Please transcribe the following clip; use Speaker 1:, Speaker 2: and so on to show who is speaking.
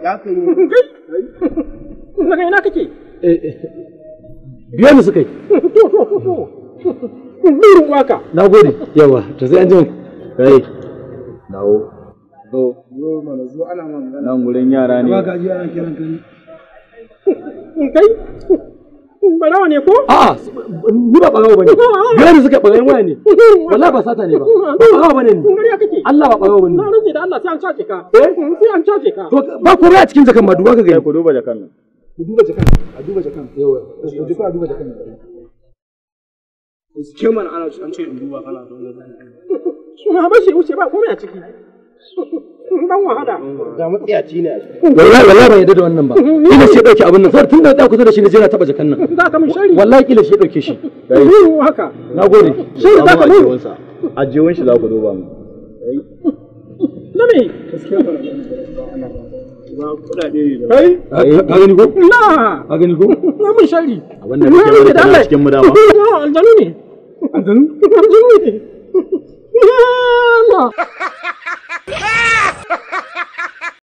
Speaker 1: Ya kai.
Speaker 2: Daga ina kake?
Speaker 3: Biyo ni suka yi.
Speaker 2: To. Burin waka.
Speaker 3: Na gode. Yawa, to sai an ji. Kai. Dawo.
Speaker 1: Zo mana zo ana magana.
Speaker 3: Nan gurin yara ne.
Speaker 1: Ba ka ji ana kiran kai.
Speaker 2: Kai? Barawa ne ko?
Speaker 3: A'a, ni ba barawa bane. Biyo ni suka barayin waya ne. Wallahi ba sata ne ba. Ba barawa bane ni. Allah ba barawa bane.
Speaker 2: Na rantsi da Allah sai an caje ka. Sai an caje ka.
Speaker 3: To ba komai a cikin jakan ma duba ka gani.
Speaker 4: Ku duba jakan nan.
Speaker 1: Ku duba jakan. A duba jakan. Yawa. Ku duba jakan. Ke mana ana an ce in duba kana da
Speaker 2: Suna ba shi wuce ba komai a ciki. Dan wahala.
Speaker 1: da matsiyaci ne a shi.
Speaker 3: Wallahi ban yadda da wannan ba. Kila shi ya dauki abin nan. Sai tun da ta kusa da shi ne je na taba jakan nan.
Speaker 2: Za ka min shari.
Speaker 3: Wallahi kila shi ya dauke shi.
Speaker 2: Haka.
Speaker 3: Nagode.
Speaker 2: Shari za ka min.
Speaker 4: Ajiyewun shi za ku duba mu.
Speaker 2: Na me?
Speaker 1: Gaskiya ba ba kudade ne da.
Speaker 2: Kai?
Speaker 3: Ka gani ko?
Speaker 2: Na.
Speaker 3: Ka gani ko?
Speaker 2: Na min shari.
Speaker 4: Abin da kake wani kana cikin mu dama.
Speaker 2: Aljanu ne.
Speaker 3: Aljanu?
Speaker 2: Aljanu ne. Ya Allah.